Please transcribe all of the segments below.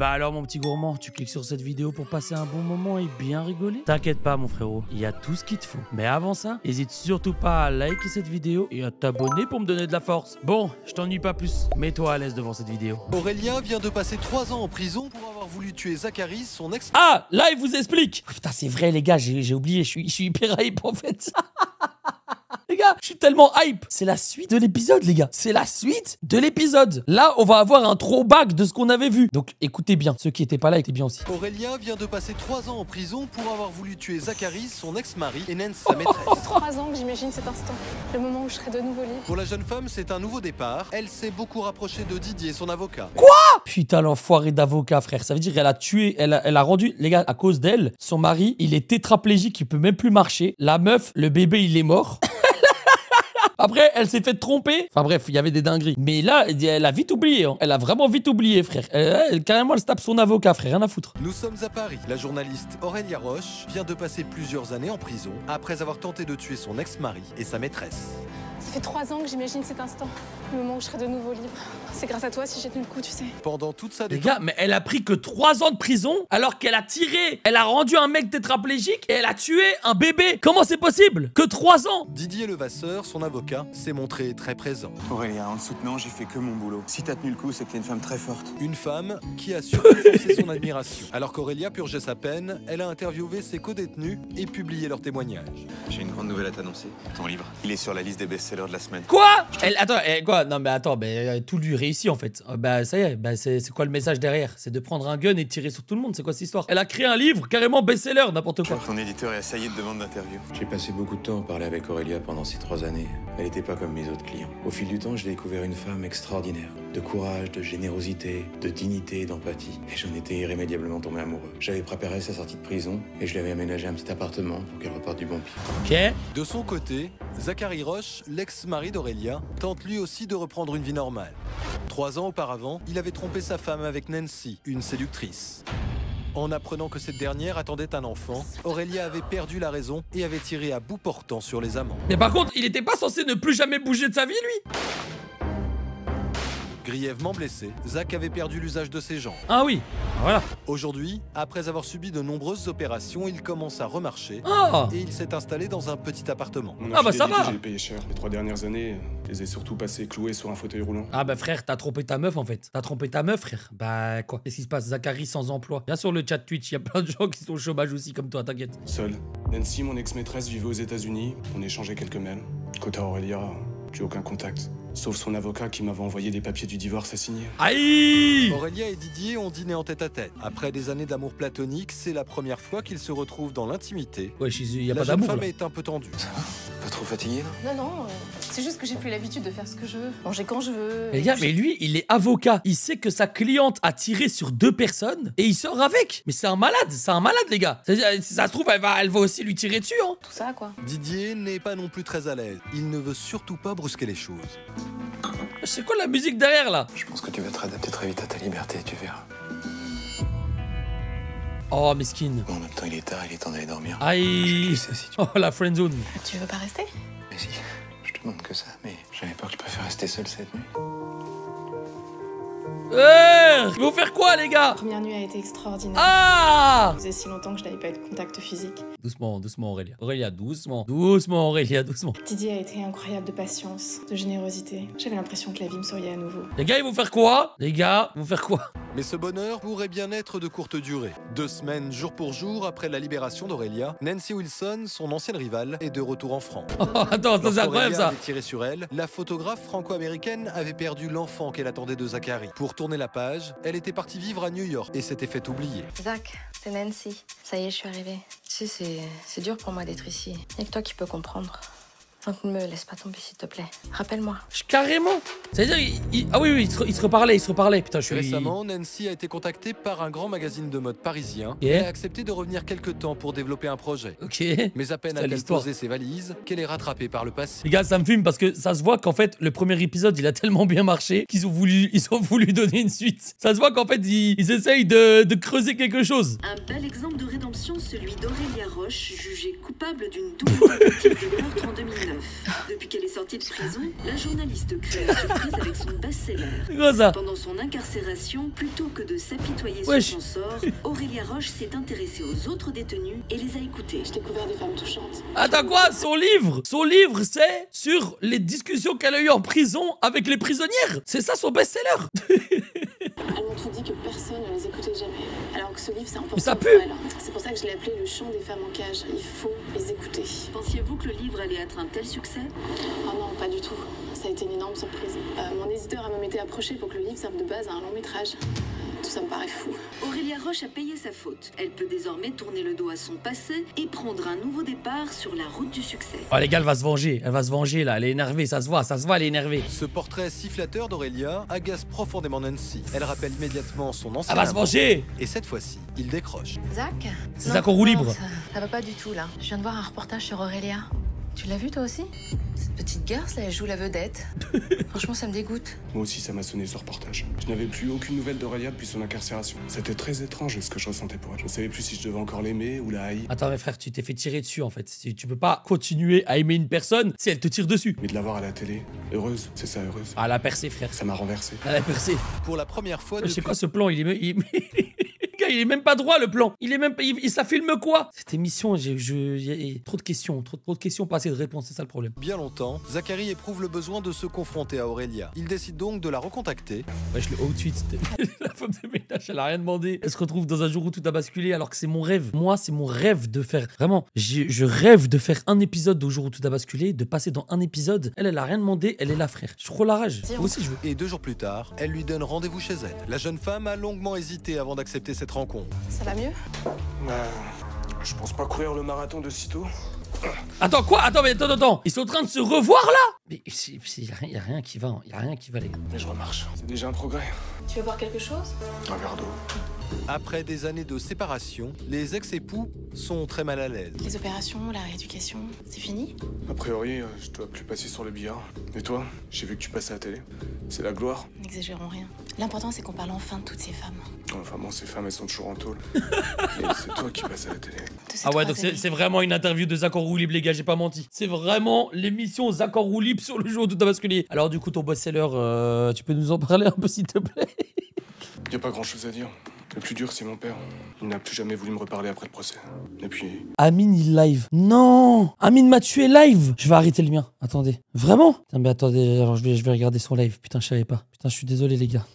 Bah alors mon petit gourmand, tu cliques sur cette vidéo pour passer un bon moment et bien rigoler? T'inquiète pas mon frérot, il y a tout ce qu'il te faut. Mais avant ça, n'hésite surtout pas à liker cette vidéo et à t'abonner pour me donner de la force. Bon, je t'ennuie pas plus, mets-toi à l'aise devant cette vidéo. Aurélien vient de passer 3 ans en prison pour avoir voulu tuer Zacharie, son ex... Ah, là il vous explique. Putain c'est vrai les gars, j'ai oublié, je suis hyper hype en fait. Les gars, je suis tellement hype. C'est la suite de l'épisode, les gars. C'est la suite de l'épisode. Là, on va avoir un throwback de ce qu'on avait vu. Donc, écoutez bien. Ceux qui étaient pas là étaient bien aussi. Aurélien vient de passer 3 ans en prison pour avoir voulu tuer Zacharie, son ex-mari, et Nance, sa maîtresse. 3 ans que j'imagine cet instant. Le moment où je serai de nouveau libre. Pour la jeune femme, c'est un nouveau départ. Elle s'est beaucoup rapprochée de Didier, son avocat. Putain, l'enfoiré d'avocat, frère. Ça veut dire qu'elle a tué, elle a rendu, les gars, à cause d'elle, son mari, il est tétraplégique, il peut même plus marcher. La meuf, le bébé, il est mort. Après, elle s'est fait tromper. Enfin bref, il y avait des dingueries. Mais là, elle a vite oublié. Hein. Elle a vraiment vite oublié, frère. Carrément, elle se tape son avocat, frère. Rien à foutre. Nous sommes à Paris. La journaliste Aurélia Roche vient de passer plusieurs années en prison après avoir tenté de tuer son ex-mari et sa maîtresse. Ça fait 3 ans que j'imagine cet instant. Le moment où je serai de nouveau libre. C'est grâce à toi si j'ai tenu le coup, tu sais. Pendant toute sa Les détente, gars, mais elle a pris que 3 ans de prison alors qu'elle a tiré. Elle a rendu un mec tétraplégique et elle a tué un bébé. Comment c'est possible? Que 3 ans? Didier Levasseur, son avocat, s'est montré très présent. Aurélia, en te soutenant, j'ai fait que mon boulot. Si t'as tenu le coup, c'est que t'es une femme très forte. Une femme qui a su confesser son admiration. Alors qu'Aurélia purgeait sa peine, elle a interviewé ses codétenus et publié leurs témoignages. J'ai une grande nouvelle à t'annoncer. Ton livre, il est sur la liste des best-sellers de la semaine. Quoi? Attends, quoi? Non mais attends, tout lui réussit en fait. Bah ça y est, c'est quoi le message derrière? C'est de prendre un gun et de tirer sur tout le monde, c'est quoi cette histoire? Elle a créé un livre carrément best-seller, n'importe quoi. Ton éditeur est assailli de demandes d'interview. J'ai passé beaucoup de temps à parler avec Aurélia pendant ces 3 années. Elle n'était pas comme mes autres clients. Au fil du temps, j'ai découvert une femme extraordinaire. De courage, de générosité, de dignité et d'empathie. Et j'en étais irrémédiablement tombé amoureux. J'avais préparé sa sortie de prison et je lui avais aménagé un petit appartement pour qu'elle reparte du bon pied. Ok. De son côté, Zacharie Roche, l'ex-mari d'Aurélia, tente lui aussi de reprendre une vie normale. 3 ans auparavant, il avait trompé sa femme avec Nancy, une séductrice. En apprenant que cette dernière attendait un enfant, Aurélia avait perdu la raison et avait tiré à bout portant sur les amants. Mais par contre, il était pas censé ne plus jamais bouger de sa vie, lui? Grièvement blessé, Zach avait perdu l'usage de ses jambes. Ah oui, voilà. Aujourd'hui, après avoir subi de nombreuses opérations, il commence à remarcher Ah. et il s'est installé dans un petit appartement. Mon Ah bah ça infidélité, va. J'ai payé cher. Les 3 dernières années, je les ai surtout passées clouées sur un fauteuil roulant. Ah bah frère, t'as trompé ta meuf en fait. T'as trompé ta meuf, frère. Bah quoi? Qu'est-ce qui se passe? Zacharie sans emploi. Bien sur le chat Twitch, il y a plein de gens qui sont au chômage aussi comme toi, t'inquiète. Seul. Nancy, mon ex-maîtresse, vivait aux États-Unis. On échangeait quelques mails. Quant à Aurélia, j'ai aucun contact. Sauf son avocat qui m'avait envoyé des papiers du divorce à signer. Aïe! Aurélia et Didier ont dîné en tête-à-tête. Après des années d'amour platonique, c'est la première fois qu'ils se retrouvent dans l'intimité. Ouais, il y a La pas jeune d'amour femme là. est un peu tendue. Pas trop fatigué, là? Non, c'est juste que j'ai plus l'habitude de faire ce que je veux. Manger quand je veux. Les gars, mais lui, il est avocat. Il sait que sa cliente a tiré sur 2 personnes et il sort avec. Mais c'est un malade, les gars. C'est-à-dire, si ça se trouve, elle va aussi lui tirer dessus, hein. Tout ça, quoi. Didier n'est pas non plus très à l'aise. Il ne veut surtout pas brusquer les choses. C'est quoi la musique derrière là? Je pense que tu vas te réadapter très vite à ta liberté, tu verras. Oh, mesquine. Bon, en même temps, il est tard, il est temps d'aller dormir. Aïe. Tu sais, si tu... Oh, la friendzone. Tu veux pas rester? Mais si, je te demande que ça. Mais j'avais peur que tu préfères rester seul cette nuit. Ils vont faire quoi, les gars? La première nuit a été extraordinaire. Ah! Ça faisait si longtemps que je n'avais pas eu de contact physique. Doucement, doucement, Aurélia. Aurélia, doucement. Doucement, Aurélia, doucement. Didier a été incroyable de patience, de générosité. J'avais l'impression que la vie me souriait à nouveau. Les gars, ils vont faire quoi? Les gars, ils vont faire quoi? Mais ce bonheur pourrait bien être de courte durée. 2 semaines, jour pour jour, après la libération d'Aurélia, Nancy Wilson, son ancienne rivale, est de retour en France. Oh, attends, ça c'est incroyable Lorsqu'Aurélia ça. avait tiré sur elle, la photographe franco-américaine avait perdu l'enfant qu'elle attendait de Zacharie. Pour tourner la page, elle était partie vivre à New York et s'était fait oublier. Zach, c'est Nancy. Ça y est, je suis arrivée. Tu sais, c'est dur pour moi d'être ici. Y'a que toi qui peux comprendre. Donc ne me laisse pas tomber, s'il te plaît. Rappelle-moi. Carrément. C'est-à-dire, ah oui, il se reparlait. Putain, je suis... Récemment, Nancy a été contactée par un grand magazine de mode parisien Yeah. et a accepté de revenir quelques temps pour développer un projet. Ok. Mais à peine C'est a-t-elle l'histoire. posé ses valises qu'elle est rattrapée par le passé. Les gars, ça me fume parce que ça se voit qu'en fait, le premier épisode, il a tellement bien marché qu'ils ont voulu donner une suite. Ça se voit qu'en fait, ils essayent de creuser quelque chose. Un bel exemple de rédemption rédemption, celui d'Aurélia Roche, jugée coupable d'une double tentative de meurtre en 2009. Depuis qu'elle est sortie de prison, la journaliste crée la surprise avec son best-seller. C'est quoi ça? Pendant son incarcération, plutôt que de s'apitoyer sur son sort, Aurélia Roche s'est intéressée aux autres détenus et les a écoutés. J'ai découvert des femmes touchantes. Attends quoi? Son livre c'est sur les discussions qu'elle a eues en prison avec les prisonnières. C'est ça son best-seller. Elles m'ont tout dit que personne ne les écoutait jamais. Alors que ce livre, c'est important ça pour pue. elles. C'est pour ça que je l'ai appelé le chant des femmes en cage. Il faut les écouter. Pensiez-vous que le livre allait être un tel succès? Oh non, pas du tout. Ça a été une énorme surprise. Mon éditeur a même été approché pour que le livre serve de base à un long métrage. Tout ça me paraît fou. Aurélia Roche a payé sa faute. Elle peut désormais tourner le dos à son passé et prendre un nouveau départ sur la route du succès. Oh les gars, elle va se venger là, elle est énervée, ça se voit, elle est énervée. Ce portrait si flatteur d'Aurélia agace profondément Nancy. Elle rappelle immédiatement son ancien Elle va se amant. venger. Et cette fois-ci, il décroche. Zach? C'est Non, Zach en roue non, libre. Ça va pas du tout là. Je viens de voir un reportage sur Aurélia. Tu l'as vu toi aussi? Cette petite garce là, elle joue la vedette. Franchement, ça me dégoûte. Moi aussi, ça m'a sonné ce reportage. Je n'avais plus aucune nouvelle d'Aurélia depuis son incarcération. C'était très étrange ce que je ressentais pour elle. Je ne savais plus si je devais encore l'aimer ou la haïr. Attends mais frère, tu t'es fait tirer dessus en fait. Tu peux pas continuer à aimer une personne si elle te tire dessus. Mais de la voir à la télé, heureuse, c'est ça, heureuse. Ah, elle a percé frère. Ça m'a renversé. Elle a percé. Pour la première fois Je sais depuis... quoi ce plan, il est même pas droit le plan. Il est même pas... ça filme quoi? Cette émission, il y a trop de questions, trop de questions, pas assez de réponses, c'est ça le problème. bien longtemps, Zachary éprouve le besoin de se confronter à Aurélia. Il décide donc de la recontacter. Wesh, le outfit, la femme de ménage, elle a rien demandé. Elle se retrouve dans un jour où tout a basculé alors que c'est mon rêve. Moi, c'est mon rêve de faire, vraiment, je rêve de faire un épisode au jour où tout a basculé, de passer dans un épisode. Elle a rien demandé, elle est là frère. Je trop la rage. Moi aussi je veux. Et 2 jours plus tard, elle lui donne rendez-vous chez elle. La jeune femme a longuement hésité avant d'accepter cette rencontre. Ça va mieux? Je pense pas courir le marathon de sitôt. Attends quoi? Attends mais attends. Ils sont en train de se revoir là? Mais il y a rien qui va, les gars. Mais je remarche. C'est déjà un progrès. Tu veux boire quelque chose? Un verre d'eau. Après des années de séparation, les ex-époux sont très mal à l'aise. Les opérations, la rééducation, c'est fini? A priori, je dois plus passer sur le billard. Et toi? J'ai vu que tu passais à la télé. C'est la gloire. N'exagérons rien. L'important, c'est qu'on parle enfin de toutes ces femmes. Enfin bon, ces femmes, elles sont toujours en tôle. Et c'est toi qui passes à la télé. De ces Ah ouais, trois donc amis. c'est vraiment une interview de Zach en roue libre, les gars, j'ai pas menti. C'est vraiment l'émission Zach en roue libre sur le jour où tout a basculé. Alors du coup, ton best-seller, tu peux nous en parler un peu s'il te plaît? Y a pas grand chose à dire. Le plus dur, c'est mon père. Il n'a plus jamais voulu me reparler après le procès. Et puis, Amine, il live. Non, Amine m'a tué live. Je vais arrêter le mien. Attendez. Vraiment? Putain, mais attendez, alors je vais regarder son live. Putain, je savais pas. Putain, je suis désolé, les gars.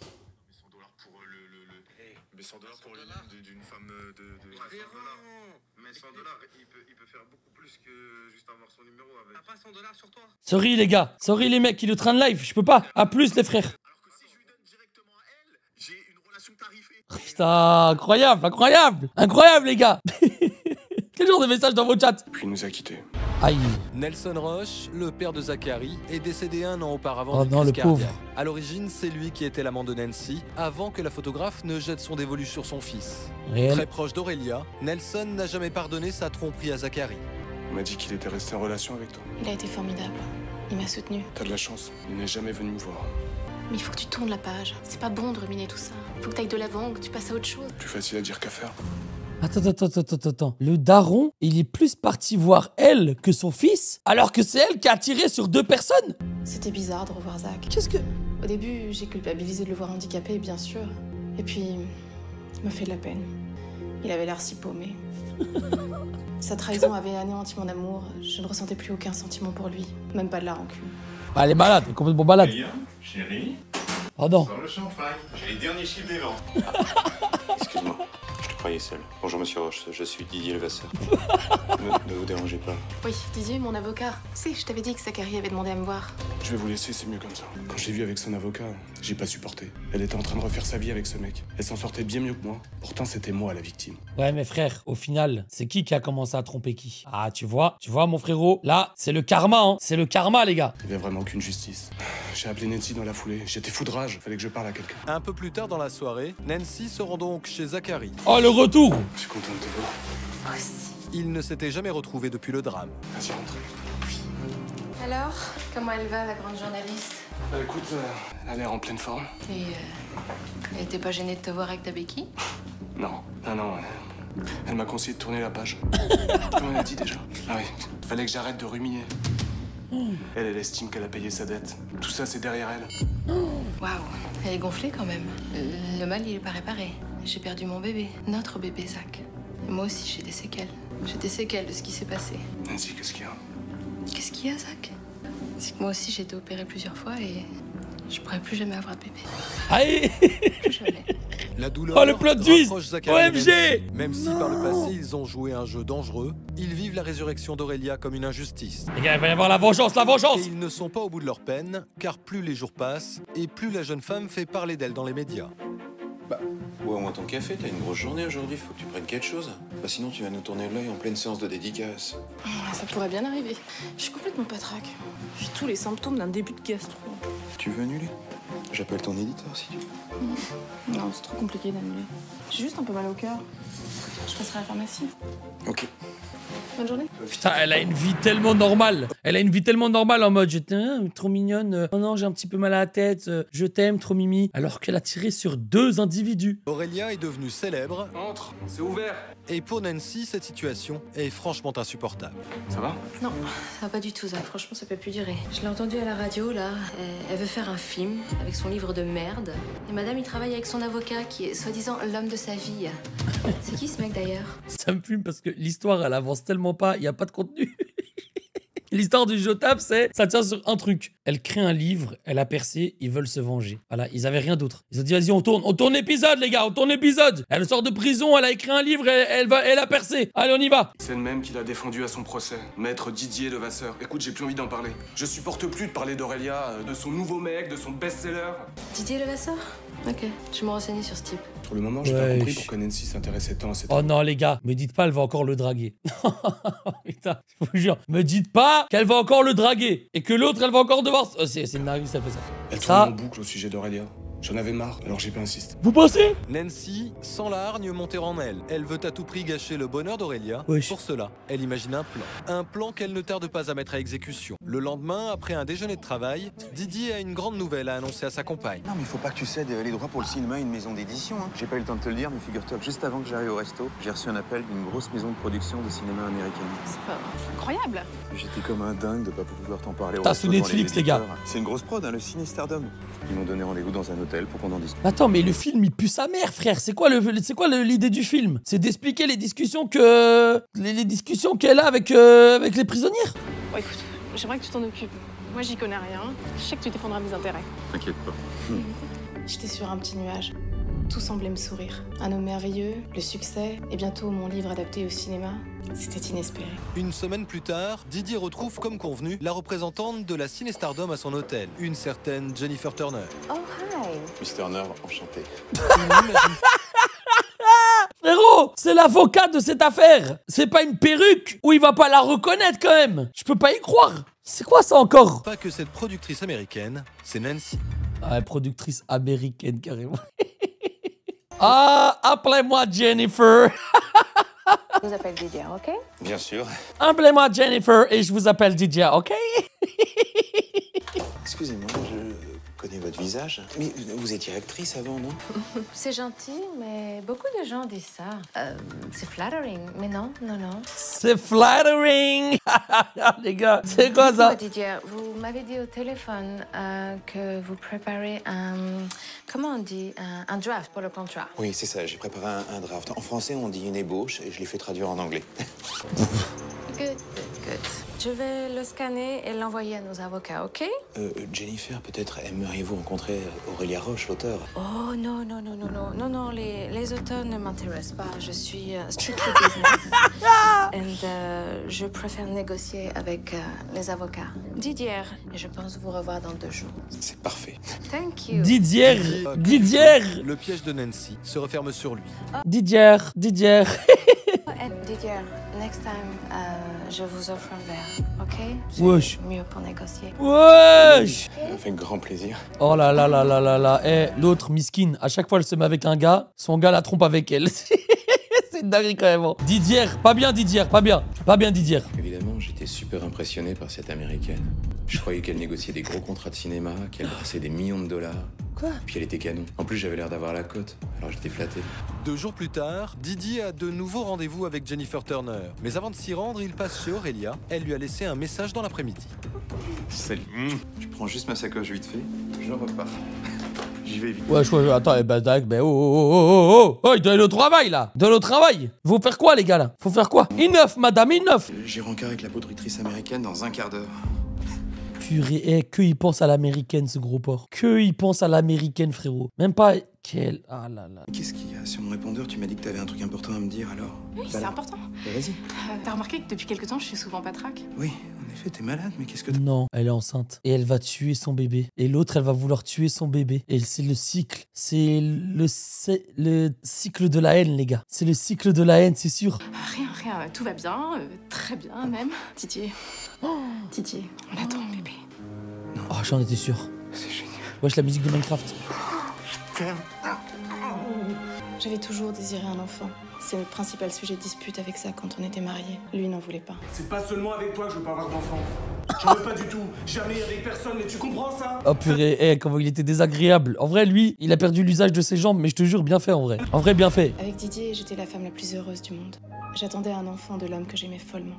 Mais 100 $ pour d'une femme de 100 $. Mais 100 $, il peut faire beaucoup plus que juste avoir son numéro avec. T'as pas 100 $ sur toi? Sorry, les gars. Sorry, les mecs qui le traînent live. Je peux pas. À plus, les frères. Alors que si je lui donne directement à elle, j'ai une relation tarifée. Putain, incroyable, les gars. Quel genre de message dans vos chats? puis il nous a quittés. Aïe. Nelson Roche, le père de Zachary, est décédé 1 an auparavant Oh d'une non, crise le pauvre. cardiaque. À l'origine, c'est lui qui était l'amant de Nancy, avant que la photographe ne jette son dévolu sur son fils. Réel. Très proche d'Aurélia, Nelson n'a jamais pardonné sa tromperie à Zachary. On m'a dit qu'il était resté en relation avec toi. Il a été formidable. Il m'a soutenu. T'as de la chance. Il n'est jamais venu me voir. Mais il faut que tu tournes la page. C'est pas bon de ruminer tout ça. Faut que t'ailles de l'avant, que tu passes à autre chose. Plus facile à dire qu'à faire. Attends. Le daron, il est plus parti voir elle que son fils, alors que c'est elle qui a tiré sur 2 personnes. C'était bizarre de revoir Zach. Qu'est-ce que... Au début, j'ai culpabilisé de le voir handicapé, bien sûr. Et puis, il m'a fait de la peine. Il avait l'air si paumé. Sa trahison avait anéanti mon amour. Je ne ressentais plus aucun sentiment pour lui. Même pas de la rancune. Bah, elle est malade, elle est complètement malade. Chérie, Pardon. dans le champagne. J'ai les derniers chiffres des ventes. Excuse-moi, je te croyais seul. Bonjour monsieur Roche, je suis Didier Levasseur. Ne vous dérangez pas. Oui, Didier, mon avocat. Tu sais, je t'avais dit que Zachary avait demandé à me voir. Je vais vous laisser, c'est mieux comme ça. Quand je l'ai vue avec son avocat, j'ai pas supporté. Elle était en train de refaire sa vie avec ce mec. Elle s'en sortait bien mieux que moi. Pourtant, c'était moi la victime. Ouais, mais frère, au final, c'est qui a commencé à tromper qui? Ah, tu vois, mon frérot, là, c'est le karma, hein. C'est le karma, les gars. Il n'y avait vraiment aucune justice. J'ai appelé Nancy dans la foulée. J'étais fou de rage. Fallait que je parle à quelqu'un. Un peu plus tard dans la soirée, Nancy se rend donc chez Zachary. Oh, le retour. Je suis content de te voir. Ils ne s'étaient jamais retrouvés depuis le drame. Vas-y, rentre. Alors, comment elle va, la grande journaliste? Bah écoute, elle a l'air en pleine forme. Et elle était pas gênée de te voir avec ta béquille? Non. Elle m'a conseillé de tourner la page. Comment elle a dit déjà? Ah oui, fallait que j'arrête de ruminer. Elle estime qu'elle a payé sa dette. Tout ça, c'est derrière elle. Waouh, elle est gonflée quand même. Le mal, il est pas réparé. J'ai perdu mon bébé, notre bébé Zach. Et moi aussi, j'ai des séquelles. J'ai des séquelles de ce qui s'est passé. Nancy, qu'est-ce qu'il y a? Qu'est-ce qu'il y a, Zach? C'est que moi aussi, j'ai été opérée plusieurs fois et je pourrais plus jamais avoir de bébé. Aïe. Plus jamais. La douleur Oh, le plot twist. rapproche Zachary et OMG. Nancy. Même si par le passé ils ont joué un jeu dangereux, ils vivent la résurrection d'Aurélia comme une injustice. Les gars, il va y avoir la vengeance, la vengeance. Et ils ne sont pas au bout de leur peine, car plus les jours passent, et plus la jeune femme fait parler d'elle dans les médias. Bah, bois au moins ton café, t'as une grosse journée aujourd'hui, faut que tu prennes quelque chose. Bah sinon tu vas nous tourner l'œil en pleine séance de dédicace. Ça pourrait bien arriver. Je suis complètement patraque. J'ai tous les symptômes d'un début de gastro. Tu veux annuler? J'appelle ton éditeur si tu veux. Non, c'est trop compliqué d'annuler. J'ai juste un peu mal au cœur. Je passerai à la pharmacie. Ok. Bonne journée. Putain, elle a une vie tellement normale. Elle a une vie tellement normale en mode, je t'aime, trop mignonne. Oh non, j'ai un petit peu mal à la tête. Je t'aime, trop mimi. Alors qu'elle a tiré sur 2 individus. Aurélia est devenue célèbre, Entre, c'est ouvert. et pour Nancy, cette situation est franchement insupportable. Ça va? Non, ça va pas du tout, Zach. Franchement, ça peut plus durer. Je l'ai entendu à la radio, là. Elle veut faire un film avec son livre de merde. Et madame, il travaille avec son avocat qui est soi-disant l'homme de sa vie. C'est qui ce mec d'ailleurs? Ça me fume parce que l'histoire, elle avance tellement pas, il n'y a pas de contenu. L'histoire du Jotap, c'est, ça tient sur un truc. Elle crée un livre, elle a percé, ils veulent se venger. Voilà, ils avaient rien d'autre. Ils ont dit, vas-y, on tourne l'épisode, les gars, on tourne l'épisode. Elle sort de prison, elle a écrit un livre, elle a percé. Allez, on y va. C'est le même qui l'a défendu à son procès, maître Didier Levasseur. Écoute, j'ai plus envie d'en parler. Je supporte plus de parler d'Aurélia, de son nouveau mec, de son best-seller. Didier Levasseur? Ok, je vais me renseigner sur ce type. Pour le moment, j'ai pas Ouais, compris pourquoi Nancy s'intéressait tant à cette... Oh non, les gars, me dites pas, elle va encore le draguer. Putain, je vous jure, me dites pas qu'elle va encore le draguer. Et que l'autre, elle va encore devoir... Oh, c'est une nargue, ça fait ça. Elle Ça- tourne en boucle au sujet d'Aurélia. J'en avais marre, alors j'ai pas insisté. Vous pensez? Nancy sent la hargne monter en elle. Elle veut à tout prix gâcher le bonheur d'Aurélia. Wesh. Pour cela, elle imagine un plan. Un plan qu'elle ne tarde pas à mettre à exécution. Le lendemain, après un déjeuner de travail, Didier a une grande nouvelle à annoncer à sa compagne. Non, mais il faut pas que tu cèdes les droits pour le cinéma à une maison d'édition. Hein. J'ai pas eu le temps de te le dire, mais figure-toi que juste avant que j'arrive au resto, j'ai reçu un appel d'une grosse maison de production de cinéma américaine. C'est incroyable. J'étais comme un dingue de pas pouvoir t'en parler au T'as resto sous devant Netflix, les éditeurs. gars. C'est une grosse prod, hein, le Ciné Stardom. Ils m'ont donné rendez-vous dans un hôtel pour qu'on en discute. Attends, mais le film, il pue sa mère, frère. C'est quoi l'idée du film? C'est d'expliquer les discussions que... Les discussions qu'elle a avec les prisonnières. Bon, écoute, j'aimerais que tu t'en occupes. Moi, j'y connais rien. Je sais que tu défendras mes intérêts. T'inquiète pas. J'étais sur un petit nuage. Tout semblait me sourire. Un homme merveilleux, le succès, et bientôt mon livre adapté au cinéma. C'était inespéré. Une semaine plus tard, Didier retrouve, comme convenu, la représentante de la Ciné Stardom à son hôtel, une certaine Jennifer Turner. Oh, hi. Mr. Nerve, enchanté. Il n'imagine Frérot, c'est l'avocat de cette affaire. C'est pas une perruque où il va pas la reconnaître quand même. Je peux pas y croire. C'est quoi ça encore? pas que cette productrice américaine, c'est Nancy. Ah, productrice américaine carrément. Ah, appelez-moi Jennifer. Je vous appelle Didier, ok? Bien sûr. Appelez-moi Jennifer et je vous appelle Didier, ok? Excusez-moi, je connais votre visage. Mais vous étiez actrice avant, non? C'est gentil, mais beaucoup de gens disent ça. C'est flattering, mais non. C'est flattering. Les gars, c'est quoi ça? Dites-moi, Didier, vous m'avez dit au téléphone que vous préparez un... Comment on dit? Un draft pour le contrat. Oui, c'est ça, j'ai préparé un draft. En français, on dit une ébauche et je l'ai fait traduire en anglais. Good. Je vais le scanner et l'envoyer à nos avocats, ok? Jennifer, peut-être aimeriez-vous rencontrer Aurélia Roche, l'auteur? Oh non, les auteurs ne m'intéressent pas. Je suis strictly business. And je préfère négocier avec les avocats. Didier, et je pense vous revoir dans 2 jours. C'est parfait. Thank you. Didier. Le piège de Nancy se referme sur lui. Didier. And Didier, next time, je vous offre un verre, ok? C'est Wesh. mieux pour négocier. Wesh. Avec grand plaisir. Oh là là là là là là. Eh, l'autre, Miskin, à chaque fois elle se met avec un gars, son gars la trompe avec elle. C'est une dinguerie quand même. Hein. Didier, pas bien Didier, pas bien. Pas bien Didier. Évidemment, ans, j'étais super impressionné par cette américaine. Je croyais qu'elle négociait des gros contrats de cinéma, qu'elle brassait des millions de dollars. Quoi? Puis elle était canon. En plus, j'avais l'air d'avoir la cote, alors j'étais flatté. 2 jours plus tard, Didier a de nouveaux rendez-vous avec Jennifer Turner. Mais avant de s'y rendre, il passe chez Aurélia. Elle lui a laissé un message dans l'après-midi. Salut. Je prends juste ma sacoche vite fait, je repars. J'y vais vite. Ouais, attends, oh, il doit aller au travail, là. Il doit aller au travail. Faut faire quoi, les gars, là? Faut faire quoi? Enough, madame, enough. J'ai rencard avec la productrice américaine dans un quart d'heure. Purée, que il pense à l'américaine, ce gros porc. Que il pense à l'américaine, frérot. Même pas... Quel... Ah là là. Qu'est-ce qu'il y a sur mon répondeur? Tu m'as dit que t'avais un truc important à me dire, alors? Oui, c'est important. Vas-y. T'as remarqué que depuis quelque temps, je suis souvent patraque? Oui, en effet, t'es malade, mais qu'est-ce que Non, elle est enceinte. Et elle va tuer son bébé. Et l'autre, elle va vouloir tuer son bébé. Et c'est le cycle. C'est le cycle de la haine, les gars. C'est le cycle de la haine, c'est sûr. Rien, tout va bien, très bien même. Didier, Didier, on attend le bébé. Oh, j'en étais sûr. C'est génial. Wesh, la musique de Minecraft. J'avais toujours désiré un enfant. C'est le principal sujet de dispute avec ça quand on était mariés. Lui n'en voulait pas. C'est pas seulement avec toi que je veux pas avoir d'enfant. J'en veux pas du tout. Jamais avec personne, mais tu comprends ça? Oh purée, comment il était désagréable. En vrai, lui, il a perdu l'usage de ses jambes, mais je te jure, bien fait en vrai. En vrai, bien fait. Avec Didier, j'étais la femme la plus heureuse du monde. J'attendais un enfant de l'homme que j'aimais follement.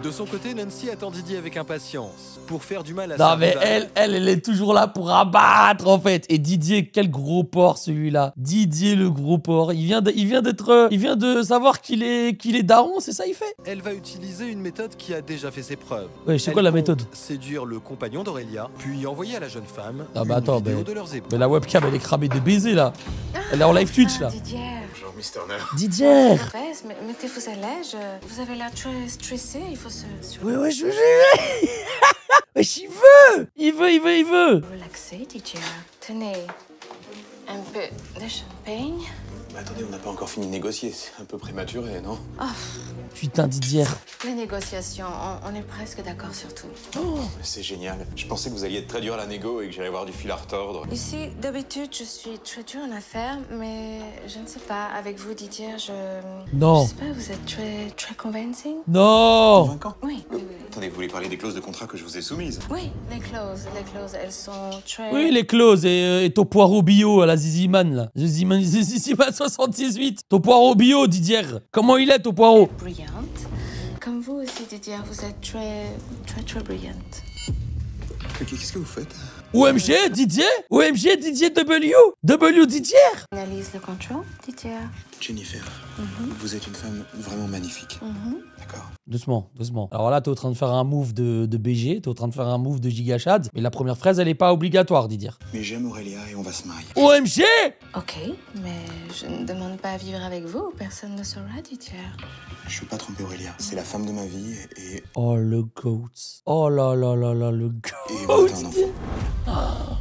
De son côté, Nancy attend Didier avec impatience. Pour faire du mal à Non sa mais rivale. elle est toujours là pour abattre en fait. Et Didier, quel gros porc celui-là. Didier le gros porc. Il vient de savoir qu'il est daron, c'est ça il fait. Elle va utiliser une méthode qui a déjà fait ses preuves. Ouais, c'est Elle quoi la compte méthode? Séduire le compagnon d'Aurélia, puis envoyer à la jeune femme Ah bah une attends, vidéo mais- de leurs époux. Mais la webcam elle est cramée de baiser là. Elle est en live Twitch là. Didier. Bonjour, Miss Turner. Didier. Mauvaise, mais mettez-vous à l'aise. Vous avez l'air très stressé. Il faut se Ouais, je veux. Wesh, il veut. relaxer, Didier. Tenez, un peu de champagne. Mais attendez, on n'a pas encore fini de négocier, c'est un peu prématuré, non? Putain, Didier. Les négociations, on est presque d'accord sur tout. Mais c'est génial. Je pensais que vous alliez être très dur à la négo et que j'allais avoir du fil à retordre. Ici, d'habitude, je suis très dure en affaires, mais je ne sais pas. Avec vous, Didier, Non. Je sais pas, vous êtes très convincing. Non. Convaincant. Oui. Attendez, vous voulez parler des clauses de contrat que je vous ai soumises? Oui, les clauses, elles sont très... Oui, les clauses et ton poireau bio à la Ziziman là. Ziziman 78. Ton poireau bio, Didier. Comment il est ton poireau? brillante. Comme vous aussi, Didier, vous êtes très brillante. Qu'est-ce que vous faites? OMG, Didier? OMG, Didier W? W Didier? Analyse le contrôle, Didier. Jennifer, vous êtes une femme vraiment magnifique. D'accord. Doucement. Alors là, t'es en train de faire un move de BG, t'es en train de faire un move de Gigachad, mais la première phrase, elle est pas obligatoire, Didier. Mais j'aime Aurélia et on va se marier. OMG! Ok, mais je ne demande pas à vivre avec vous, personne ne saura, Didier. Je veux pas tromper Aurélia. C'est la femme de ma vie et Oh, le goat. Oh là là là là, le goat. on veut un enfant.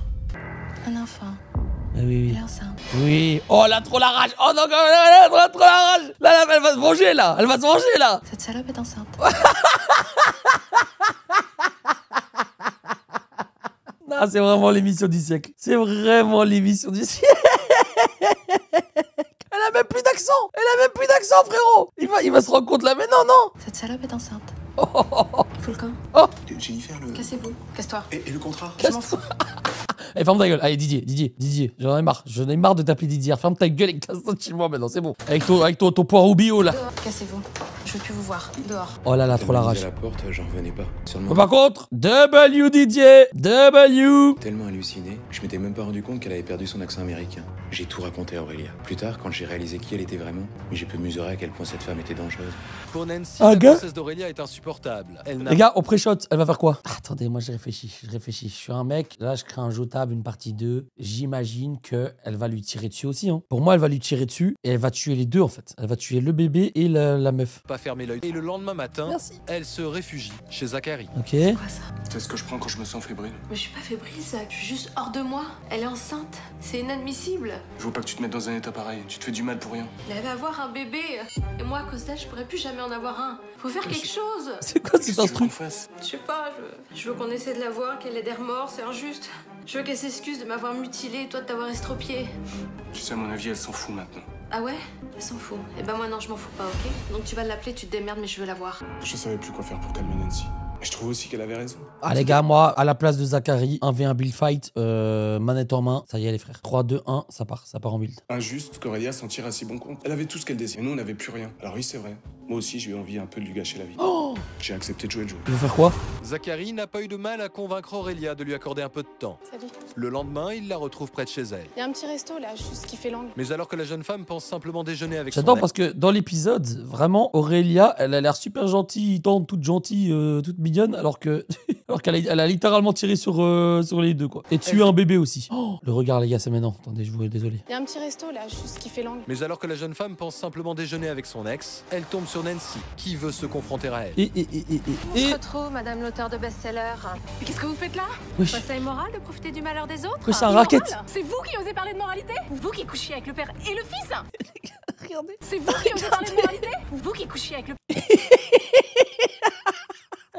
Un enfant, Ah oui, elle est enceinte. oui. Oh, elle a trop la rage. Oh non, elle a trop la rage. Là, elle va se venger, là. Elle va se venger, là. Cette salope est enceinte. Non, c'est vraiment l'émission du siècle. C'est vraiment l'émission du siècle. Elle a même plus d'accent. Frérot. Il va se rendre compte là. Mais non. Cette salope est enceinte. Oh, oh, oh, oh. Fous le camp. Jennifer, le... Cassez-vous. Casse-toi. Et le contrat? Je m'en fous. Allez, ferme ta gueule. Allez, Didier. J'en ai marre de t'appeler Didier. Ferme ta gueule et casse-toi de chez moi maintenant, c'est bon. Avec ton poireau bio là. Dehors. Cassez-vous. Je veux plus vous voir. Dehors. Oh là là, trop la Tellement dit rage. à la porte, j'en revenais pas. Seulement Mais par contre, W Didier. W. tellement halluciné que je m'étais même pas rendu compte qu'elle avait perdu son accent américain. J'ai tout raconté à Aurélia. Plus tard, quand j'ai réalisé qui elle était vraiment, j'ai pu mesurer à quel point cette femme était dangereuse. Pour Nancy, Ah, la gars. princesse d'Aurélia est insupportable. Elle n'a Les gars, au pré-shot, elle va faire quoi? Attendez, moi je réfléchis. Je suis un mec, là je crée un Jotable, une partie 2. J'imagine qu'elle va lui tirer dessus aussi. Hein. Pour moi, elle va lui tirer dessus et elle va tuer les deux en fait. Elle va tuer le bébé et la meuf. pas fermé l'œil. Et le lendemain matin, Merci. elle se réfugie chez Zachary. Ok. Quoi ça? C'est ce que je prends quand je me sens fébrile. Mais je suis pas fébrile, Zach. Je suis juste hors de moi. Elle est enceinte. C'est inadmissible. Je veux pas que tu te mettes dans un état pareil. Tu te fais du mal pour rien. Elle va avoir un bébé. Et moi, à cause d'elle, je pourrais plus jamais en avoir un. Faut faire quelque chose. C'est quoi Qu'est-ce cet que tu veux qu'on instru? fasse? Je sais pas, je veux qu'on essaie de la voir, qu'elle ait des remords, c'est injuste. Je veux qu'elle s'excuse de m'avoir mutilé et toi de t'avoir estropié. Tu sais, à mon avis, elle s'en fout maintenant. Ah ouais? Elle s'en fout. Eh ben moi non, je m'en fous pas, ok? Donc tu vas l'appeler, tu te démerdes, mais je veux la voir. Je savais plus quoi faire pour calmer Nancy. Mais je trouve aussi qu'elle avait raison. Ah les gars, moi, à la place de Zachary, 1v1 build fight, manette en main, ça y est les frères. 3, 2, 1, ça part en build. Injuste qu'Aurélia s'en tire à si bon compte. Elle avait tout ce qu'elle désirait, et nous on n'avait plus rien. Alors oui, c'est vrai. Moi aussi, j'ai eu envie un peu de lui gâcher la vie. Oh, J'ai accepté de jouer le jeu. tu veux faire quoi? Zachary n'a pas eu de mal à convaincre Aurélia de lui accorder un peu de temps. Salut. Le lendemain, il la retrouve près de chez elle. Il y a un petit resto là, juste qui fait l'angle. Mais alors que la jeune femme pense simplement déjeuner avec son J'adore ex, parce que dans l'épisode, vraiment, Aurélia, elle a l'air super gentille, tendre, toute gentille, toute mignonne, alors que alors qu'elle elle a littéralement tiré sur les deux, quoi. Et tué un bébé aussi. Oh, le regard, les gars, c'est maintenant. Attendez, je vous désolé. Il y a un petit resto là, juste qui fait l'angle. Mais alors que la jeune femme pense simplement déjeuner avec son ex, elle tombe sur Nancy, qui veut se confronter à elle. On se retrouve, madame l'auteur de best-seller. Mais qu'est-ce que vous faites là? Wesh. Ça immoral de profiter du malheur des autres? Wesh, c'est un racket. C'est vous qui osez parler de moralité? Vous qui couchiez avec le père et le fils? Regardez. C'est vous qui osez parler de moralité? Vous qui couchiez avec le...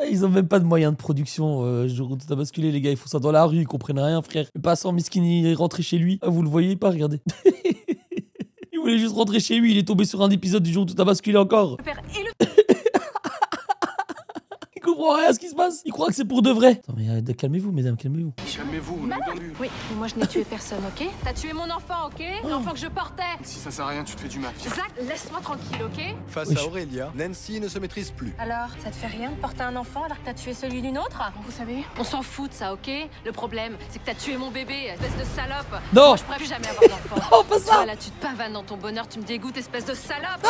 Ils ont même pas de moyens de production. Jour où tout a basculé, les gars, ils font ça dans la rue, ils comprennent rien, frère. Le passant miskin, il est rentré chez lui. Ah, vous le voyez pas, regardez. Il voulait juste rentrer chez lui, il est tombé sur un épisode du jour où tout a basculé encore. père et le... Il comprend rien à ce qui se passe. Il croit que c'est pour de vrai. Attends, mais calmez-vous, mesdames, calmez-vous. Calmez-vous, on est dans le but. Oui, mais moi je n'ai tué personne, ok? T'as tué mon enfant, ok? L'enfant que je portais. Si ça sert à rien, tu te fais du mal. Zach, laisse-moi tranquille, ok? Face Oui. à Aurélia, Nancy ne se maîtrise plus. Alors, ça te fait rien de porter un enfant alors que t'as tué celui d'une autre? Vous savez, On s'en fout de ça, ok? Le problème, c'est que t'as tué mon bébé, espèce de salope. Non. Moi, je pourrais plus jamais avoir d'enfant. Oh, pas ça. Toi, là, tu te pavanes dans ton bonheur, tu me dégoûtes, espèce de salope.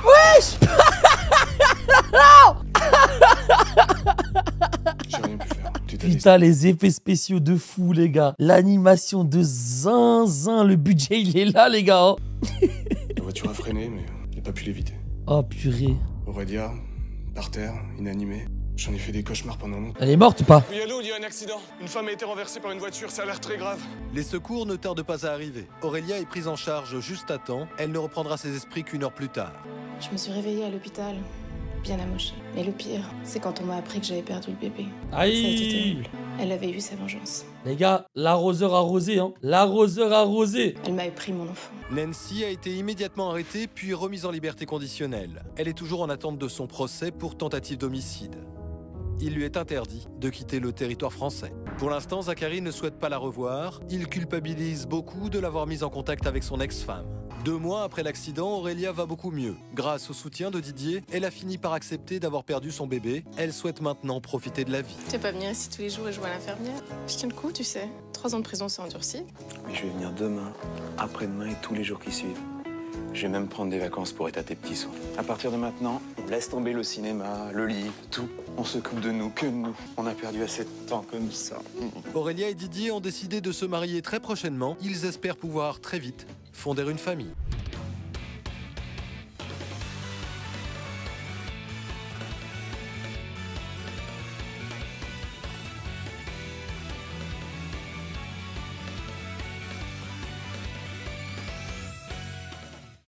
Wesh. J'ai rien pu faire. Tu t'as Putain, les effets spéciaux de fou, les gars. L'animation de zinzin. Le budget, il est là, les gars. La voiture a freiné, mais j'ai pas pu l'éviter. Oh, purée. Aurélia, par terre, inanimée. J'en ai fait des cauchemars pendant longtemps. Elle est morte ou pas? Oui, allô, il y a un accident. Une femme a été renversée par une voiture, ça a l'air très grave. Les secours ne tardent pas à arriver. Aurélia est prise en charge juste à temps. Elle ne reprendra ses esprits qu'une heure plus tard. je me suis réveillée à l'hôpital, bien amochée. Et le pire, c'est quand on m'a appris que j'avais perdu le bébé. Ça a été Aïe. terrible. Elle avait eu sa vengeance. Les gars, l'arroseur arrosé, hein. L'arroseur arrosé. Elle m'avait pris mon enfant. Nancy a été immédiatement arrêtée puis remise en liberté conditionnelle. Elle est toujours en attente de son procès pour tentative d'homicide. Il lui est interdit de quitter le territoire français. Pour l'instant, Zachary ne souhaite pas la revoir. Il culpabilise beaucoup de l'avoir mise en contact avec son ex-femme. 2 mois après l'accident, Aurélia va beaucoup mieux. Grâce au soutien de Didier, elle a fini par accepter d'avoir perdu son bébé. Elle souhaite maintenant profiter de la vie. Tu vas pas venir ici tous les jours et jouer à l'infirmière? Je tiens le coup, tu sais. 3 ans de prison, c'est endurci. Mais je vais venir demain, après-demain et tous les jours qui suivent. Je vais même prendre des vacances pour être à tes petits soins. À partir de maintenant, on laisse tomber le cinéma, le livre, tout. On s'occupe de nous, que de nous. On a perdu assez de temps comme ça. Aurélia et Didier ont décidé de se marier très prochainement. Ils espèrent pouvoir très vite fonder une famille.